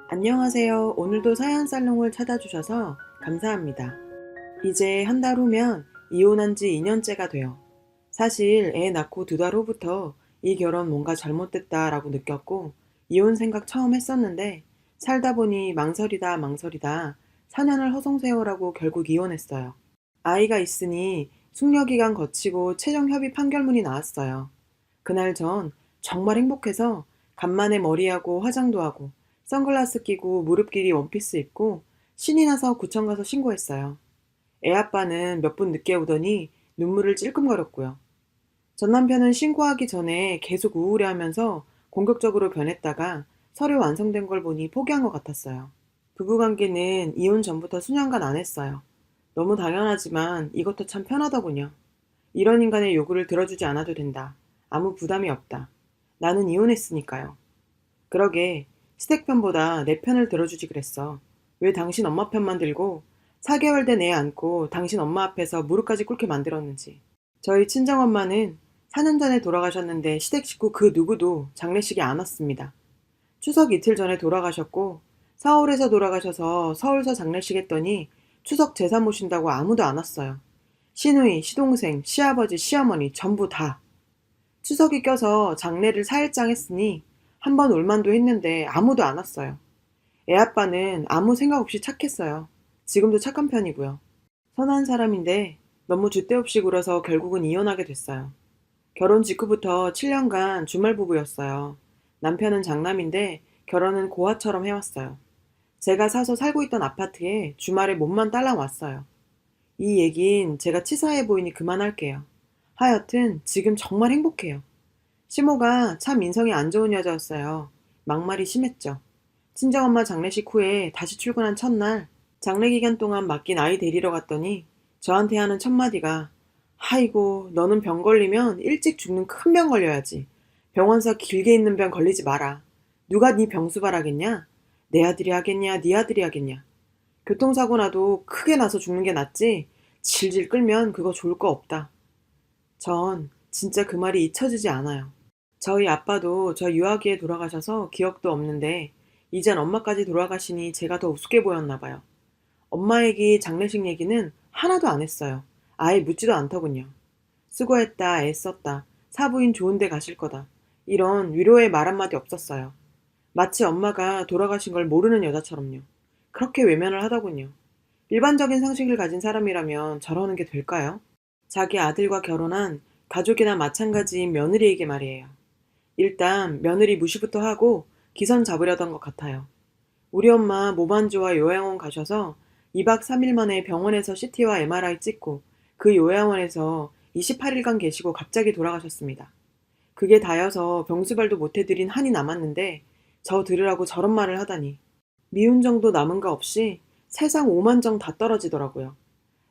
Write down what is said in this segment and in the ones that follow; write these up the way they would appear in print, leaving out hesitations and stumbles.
안녕하세요. 오늘도 사연 살롱을 찾아주셔서 감사합니다. 이제 한 달 후면 이혼한 지 2년째가 돼요. 사실 애 낳고 2달 후부터 이 결혼 뭔가 잘못됐다라고 느꼈고 이혼 생각 처음 했었는데 살다 보니 망설이다 망설이다 4년을 허송세월하고 결국 이혼했어요. 아이가 있으니 숙려기간 거치고 최종 협의 판결문이 나왔어요. 그날 전 정말 행복해서 간만에 머리하고 화장도 하고 선글라스 끼고 무릎 길이 원피스 입고 신이 나서 구청 가서 신고했어요. 애 아빠는 몇 분 늦게 오더니 눈물을 찔끔거렸고요. 전 남편은 신고하기 전에 계속 우울해하면서 공격적으로 변했다가 서류 완성된 걸 보니 포기한 것 같았어요. 부부관계는 이혼 전부터 수년간 안 했어요. 너무 당연하지만 이것도 참 편하더군요. 이런 인간의 요구를 들어주지 않아도 된다. 아무 부담이 없다. 나는 이혼했으니까요. 그러게 시댁 편보다 내 편을 들어주지 그랬어. 왜 당신 엄마 편만 들고 4개월 된 애 안고 당신 엄마 앞에서 무릎까지 꿇게 만들었는지. 저희 친정엄마는 4년 전에 돌아가셨는데 시댁 식구 그 누구도 장례식에 안 왔습니다. 추석 이틀 전에 돌아가셨고 서울에서 돌아가셔서 서울서 장례식 했더니 추석 제사 모신다고 아무도 안 왔어요. 시누이, 시동생, 시아버지, 시어머니 전부 다. 추석이 껴서 장례를 4일장 했으니 한 번 올만도 했는데 아무도 안 왔어요. 애 아빠는 아무 생각 없이 착했어요. 지금도 착한 편이고요. 선한 사람인데 너무 줏대 없이 굴어서 결국은 이혼하게 됐어요. 결혼 직후부터 7년간 주말 부부였어요. 남편은 장남인데 결혼은 고아처럼 해왔어요. 제가 사서 살고 있던 아파트에 주말에 몸만 딸랑 왔어요. 이 얘긴 제가 치사해 보이니 그만할게요. 하여튼 지금 정말 행복해요. 시모가 참 인성이 안 좋은 여자였어요. 막말이 심했죠. 친정엄마 장례식 후에 다시 출근한 첫날 장례 기간 동안 맡긴 아이 데리러 갔더니 저한테 하는 첫마디가 아이고 너는 병 걸리면 일찍 죽는 큰 병 걸려야지. 병원서 길게 있는 병 걸리지 마라. 누가 네 병수발하겠냐? 내 아들이 하겠냐? 네 아들이 하겠냐? 교통사고 나도 크게 나서 죽는 게 낫지 질질 끌면 그거 좋을 거 없다. 전 진짜 그 말이 잊혀지지 않아요. 저희 아빠도 저 유아기에 돌아가셔서 기억도 없는데 이젠 엄마까지 돌아가시니 제가 더 우습게 보였나 봐요. 엄마 얘기, 장례식 얘기는 하나도 안 했어요. 아예 묻지도 않더군요. 수고했다, 애썼다, 사부인 좋은 데 가실 거다. 이런 위로의 말 한마디 없었어요. 마치 엄마가 돌아가신 걸 모르는 여자처럼요. 그렇게 외면을 하더군요. 일반적인 상식을 가진 사람이라면 저러는 게 될까요? 자기 아들과 결혼한 가족이나 마찬가지인 며느리에게 말이에요. 일단 며느리 무시부터 하고 기선 잡으려던 것 같아요. 우리 엄마 몸 안 좋아 요양원 가셔서 2박 3일 만에 병원에서 CT와 MRI 찍고 그 요양원에서 28일간 계시고 갑자기 돌아가셨습니다. 그게 다여서 병수발도 못 해드린 한이 남았는데 저 들으라고 저런 말을 하다니. 미운 정도 남은가 없이 세상 오만정 다 떨어지더라고요.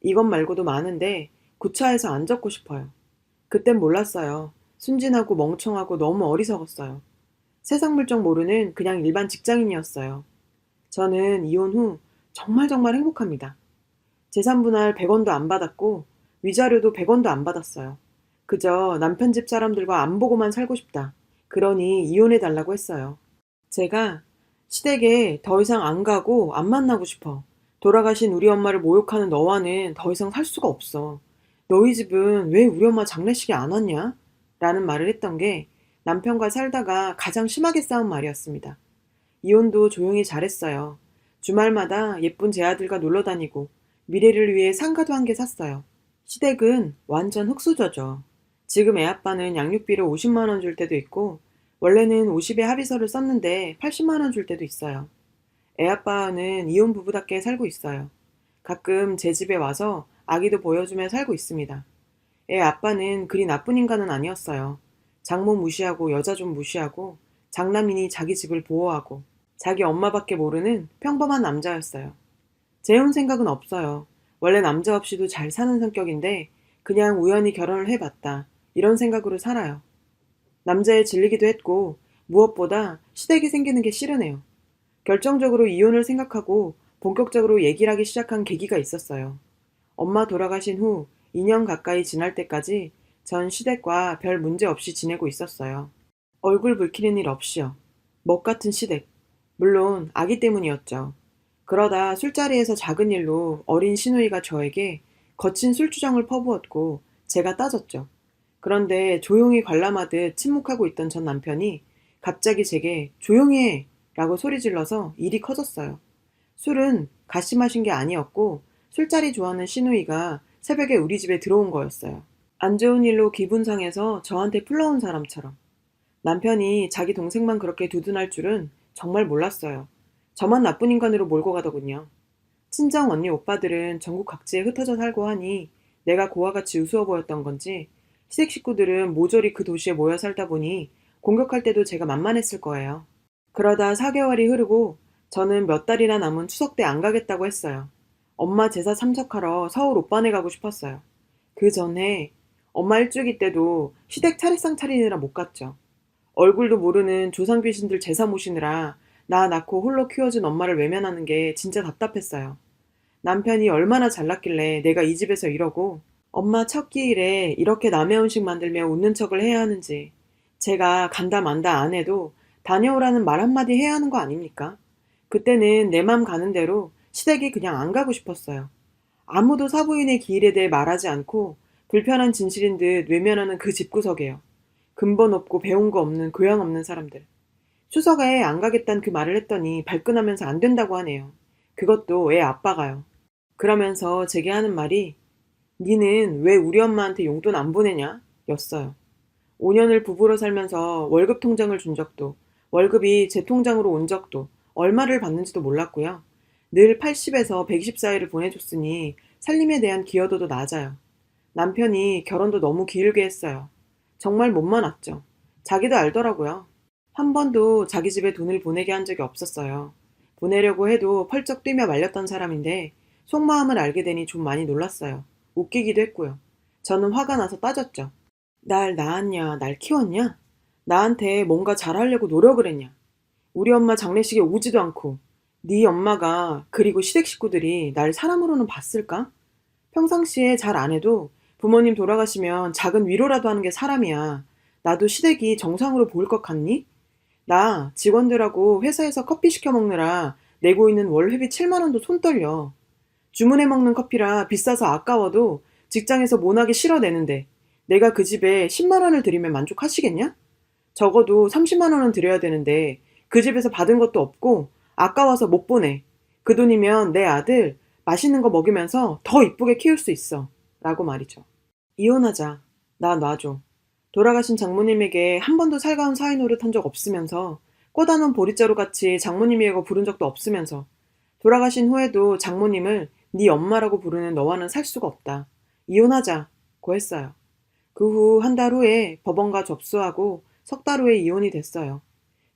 이것 말고도 많은데 구차해서 안 적고 싶어요. 그땐 몰랐어요. 순진하고 멍청하고 너무 어리석었어요. 세상 물정 모르는 그냥 일반 직장인이었어요. 저는 이혼 후 정말 정말 행복합니다. 재산 분할 100원도 안 받았고 위자료도 100원도 안 받았어요. 그저 남편 집 사람들과 안 보고만 살고 싶다. 그러니 이혼해 달라고 했어요. 제가 시댁에 더 이상 안 가고 안 만나고 싶어. 돌아가신 우리 엄마를 모욕하는 너와는 더 이상 살 수가 없어. 너희 집은 왜 우리 엄마 장례식에 안 왔냐? 라는 말을 했던 게 남편과 살다가 가장 심하게 싸운 말이었습니다. 이혼도 조용히 잘했어요. 주말마다 예쁜 제 아들과 놀러 다니고 미래를 위해 상가도 한 개 샀어요. 시댁은 완전 흙수저죠. 지금 애 아빠는 양육비를 50만 원 줄 때도 있고 원래는 50에 합의서를 썼는데 80만 원 줄 때도 있어요. 애 아빠는 이혼 부부답게 살고 있어요. 가끔 제 집에 와서 아기도 보여주며 살고 있습니다. 애 아빠는 그리 나쁜 인간은 아니었어요. 장모 무시하고 여자 좀 무시하고 장남이니 자기 집을 보호하고 자기 엄마밖에 모르는 평범한 남자였어요. 재혼 생각은 없어요. 원래 남자 없이도 잘 사는 성격인데 그냥 우연히 결혼을 해봤다. 이런 생각으로 살아요. 남자에 질리기도 했고 무엇보다 시댁이 생기는 게 싫으네요. 결정적으로 이혼을 생각하고 본격적으로 얘기를 하기 시작한 계기가 있었어요. 엄마 돌아가신 후 2년 가까이 지날 때까지 전 시댁과 별 문제 없이 지내고 있었어요. 얼굴 붉히는 일 없이요. 먹 같은 시댁. 물론 아기 때문이었죠. 그러다 술자리에서 작은 일로 어린 시누이가 저에게 거친 술주정을 퍼부었고 제가 따졌죠. 그런데 조용히 관람하듯 침묵하고 있던 전 남편이 갑자기 제게 조용히 해! 라고 소리 질러서 일이 커졌어요. 술은 같이 마신 게 아니었고 술자리 좋아하는 시누이가 새벽에 우리 집에 들어온 거였어요. 안 좋은 일로 기분 상해서 저한테 풀러온 사람처럼. 남편이 자기 동생만 그렇게 두둔할 줄은 정말 몰랐어요. 저만 나쁜 인간으로 몰고 가더군요. 친정 언니 오빠들은 전국 각지에 흩어져 살고 하니 내가 고와 같이 우스워 보였던 건지 시댁 식구들은 모조리 그 도시에 모여 살다 보니 공격할 때도 제가 만만했을 거예요. 그러다 4개월이 흐르고 저는 몇 달이나 남은 추석 때 안 가겠다고 했어요. 엄마 제사 참석하러 서울 오빠네 가고 싶었어요. 그 전에 엄마 일주기 때도 시댁 차례상 차리느라 못 갔죠. 얼굴도 모르는 조상 귀신들 제사 모시느라 나 낳고 홀로 키워준 엄마를 외면하는 게 진짜 답답했어요. 남편이 얼마나 잘났길래 내가 이 집에서 이러고 엄마 첫 끼일에 이렇게 남의 음식 만들며 웃는 척을 해야 하는지 제가 간다 만다 안 해도 다녀오라는 말 한마디 해야 하는 거 아닙니까? 그때는 내 맘 가는 대로 시댁에 그냥 안 가고 싶었어요. 아무도 사부인의 기일에 대해 말하지 않고 불편한 진실인 듯 외면하는 그 집구석에요. 근본 없고 배운 거 없는 교양 없는 사람들. 추석에 안 가겠다는 그 말을 했더니 발끈하면서 안 된다고 하네요. 그것도 애 아빠가요. 그러면서 제게 하는 말이 니는 왜 우리 엄마한테 용돈 안 보내냐? 였어요. 5년을 부부로 살면서 월급 통장을 준 적도 월급이 제 통장으로 온 적도 얼마를 받는지도 몰랐고요. 늘 80에서 120 사이를 보내줬으니 살림에 대한 기여도도 낮아요. 남편이 결혼도 너무 길게 했어요. 정말 못만 왔죠. 자기도 알더라고요. 한 번도 자기 집에 돈을 보내게 한 적이 없었어요. 보내려고 해도 펄쩍 뛰며 말렸던 사람인데 속마음을 알게 되니 좀 많이 놀랐어요. 웃기기도 했고요. 저는 화가 나서 따졌죠. 날 낳았냐, 날 키웠냐? 나한테 뭔가 잘하려고 노력을 했냐? 우리 엄마 장례식에 오지도 않고 네 엄마가 그리고 시댁 식구들이 날 사람으로는 봤을까? 평상시에 잘 안 해도 부모님 돌아가시면 작은 위로라도 하는 게 사람이야. 나도 시댁이 정상으로 보일 것 같니? 나 직원들하고 회사에서 커피 시켜 먹느라 내고 있는 월 회비 7만 원도 손 떨려. 주문해 먹는 커피라 비싸서 아까워도 직장에서 모나게 실어내는데 내가 그 집에 10만 원을 드리면 만족하시겠냐? 적어도 30만 원은 드려야 되는데 그 집에서 받은 것도 없고 아까워서 못 보내. 그 돈이면 내 아들 맛있는 거 먹이면서 더 이쁘게 키울 수 있어. 라고 말이죠. 이혼하자. 나 놔줘. 돌아가신 장모님에게 한 번도 살가운 사위 노릇 한 적 없으면서 꼬다놓은 보릿자루 같이 장모님이라고 부른 적도 없으면서 돌아가신 후에도 장모님을 네 엄마라고 부르는 너와는 살 수가 없다. 이혼하자고 했어요. 그 후 한 달 후에 법원과 접수하고 석 달 후에 이혼이 됐어요.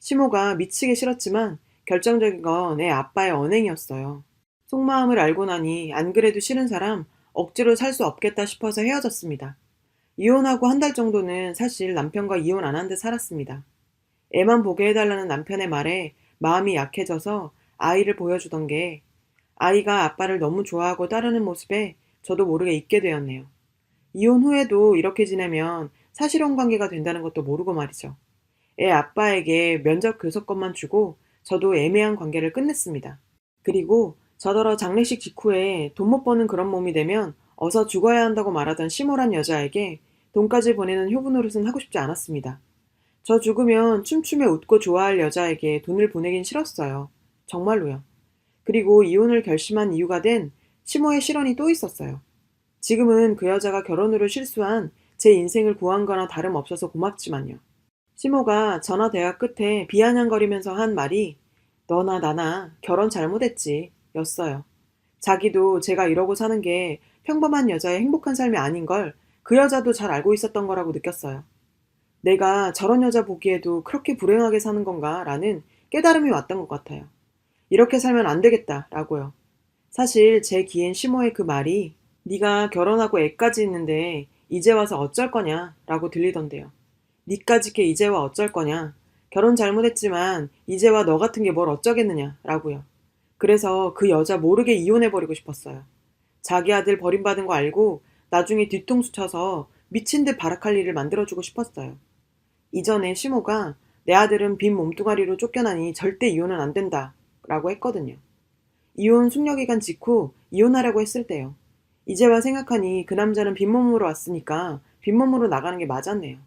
시모가 미치게 싫었지만 결정적인 건 애 아빠의 언행이었어요. 속마음을 알고 나니 안 그래도 싫은 사람 억지로 살 수 없겠다 싶어서 헤어졌습니다. 이혼하고 한 달 정도는 사실 남편과 이혼 안 한 듯 살았습니다. 애만 보게 해달라는 남편의 말에 마음이 약해져서 아이를 보여주던 게 아이가 아빠를 너무 좋아하고 따르는 모습에 저도 모르게 잊게 되었네요. 이혼 후에도 이렇게 지내면 사실혼 관계가 된다는 것도 모르고 말이죠. 애 아빠에게 면접 교섭권만 주고 저도 애매한 관계를 끝냈습니다. 그리고 저더러 장례식 직후에 돈 못 버는 그런 몸이 되면 어서 죽어야 한다고 말하던 시몰한 여자에게 돈까지 보내는 효부 노릇은 하고 싶지 않았습니다. 저 죽으면 춤추며 웃고 좋아할 여자에게 돈을 보내긴 싫었어요. 정말로요. 그리고 이혼을 결심한 이유가 된 시모의 실언이 또 있었어요. 지금은 그 여자가 결혼으로 실수한 제 인생을 구한 거나 다름없어서 고맙지만요. 시모가 전화 대화 끝에 비아냥거리면서 한 말이 너나 나나 결혼 잘못했지 였어요. 자기도 제가 이러고 사는 게 평범한 여자의 행복한 삶이 아닌 걸 그 여자도 잘 알고 있었던 거라고 느꼈어요. 내가 저런 여자 보기에도 그렇게 불행하게 사는 건가 라는 깨달음이 왔던 것 같아요. 이렇게 살면 안 되겠다 라고요. 사실 제 귀엔 시모의 그 말이 네가 결혼하고 애까지 있는데 이제 와서 어쩔 거냐 라고 들리던데요. 니까짓 게 이제 와 어쩔 거냐. 결혼 잘못했지만 이제 와 너 같은 게 뭘 어쩌겠느냐 라고요. 그래서 그 여자 모르게 이혼해버리고 싶었어요. 자기 아들 버림받은 거 알고 나중에 뒤통수 쳐서 미친 듯 발악할 일을 만들어주고 싶었어요. 이전에 시모가 내 아들은 빈 몸뚱아리로 쫓겨나니 절대 이혼은 안 된다 라고 했거든요. 이혼 숙려기간 직후 이혼하려고 했을 때요. 이제와 생각하니 그 남자는 빈몸으로 왔으니까 빈몸으로 나가는 게 맞았네요.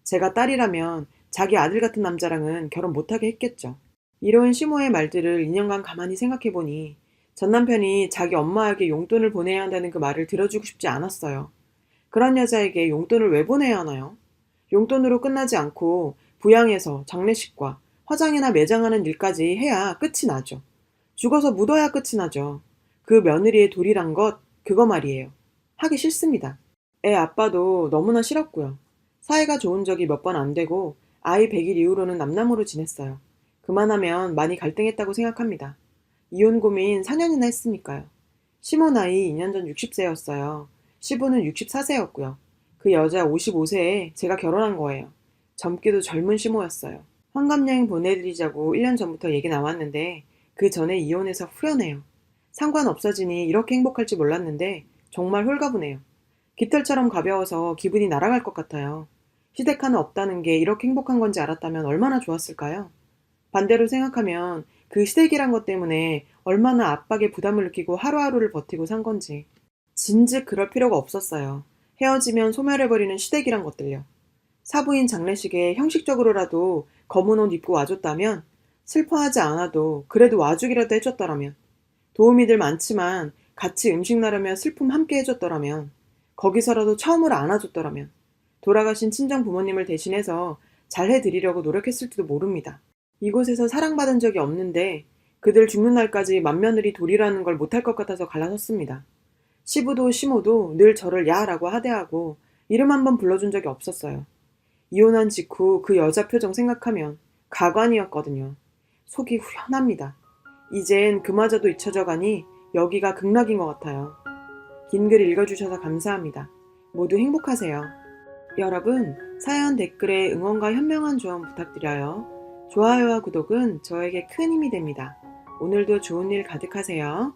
제가 딸이라면 자기 아들 같은 남자랑은 결혼 못하게 했겠죠. 이런 시모의 말들을 2년간 가만히 생각해보니 전 남편이 자기 엄마에게 용돈을 보내야 한다는 그 말을 들어주고 싶지 않았어요. 그런 여자에게 용돈을 왜 보내야 하나요? 용돈으로 끝나지 않고 부양해서 장례식과 화장이나 매장하는 일까지 해야 끝이 나죠. 죽어서 묻어야 끝이 나죠. 그 며느리의 도리란 것, 그거 말이에요. 하기 싫습니다. 애 아빠도 너무나 싫었고요. 사이가 좋은 적이 몇 번 안 되고 아이 100일 이후로는 남남으로 지냈어요. 그만하면 많이 갈등했다고 생각합니다. 이혼 고민 4년이나 했으니까요. 시모 나이 2년 전 60세였어요. 시부는 64세였고요. 그 여자 55세에 제가 결혼한 거예요. 젊기도 젊은 시모였어요. 환갑여행 보내드리자고 1년 전부터 얘기 나왔는데 그 전에 이혼해서 후련해요. 상관 없어지니 이렇게 행복할 줄 몰랐는데 정말 홀가분해요. 깃털처럼 가벼워서 기분이 날아갈 것 같아요. 시댁 하나 없다는 게 이렇게 행복한 건지 알았다면 얼마나 좋았을까요? 반대로 생각하면 그 시댁이란 것 때문에 얼마나 압박에 부담을 느끼고 하루하루를 버티고 산 건지. 진즉 그럴 필요가 없었어요. 헤어지면 소멸해버리는 시댁이란 것들요. 사부인 장례식에 형식적으로라도 검은 옷 입고 와줬다면, 슬퍼하지 않아도 그래도 와주기라도 해줬더라면, 도움이 들 많지만 같이 음식 나르며 슬픔 함께 해줬더라면, 거기서라도 처음으로 안아줬더라면, 돌아가신 친정 부모님을 대신해서 잘해드리려고 노력했을지도 모릅니다. 이곳에서 사랑받은 적이 없는데 그들 죽는 날까지 맏며느리 도리라는 걸 못할 것 같아서 갈라섰습니다. 시부도 시모도 늘 저를 야라고 하대하고 이름 한번 불러준 적이 없었어요. 이혼한 직후 그 여자 표정 생각하면 가관이었거든요. 속이 후련합니다. 이젠 그마저도 잊혀져 가니 여기가 극락인 것 같아요. 긴 글 읽어주셔서 감사합니다. 모두 행복하세요. 여러분, 사연 댓글에 응원과 현명한 조언 부탁드려요. 좋아요와 구독은 저에게 큰 힘이 됩니다. 오늘도 좋은 일 가득하세요.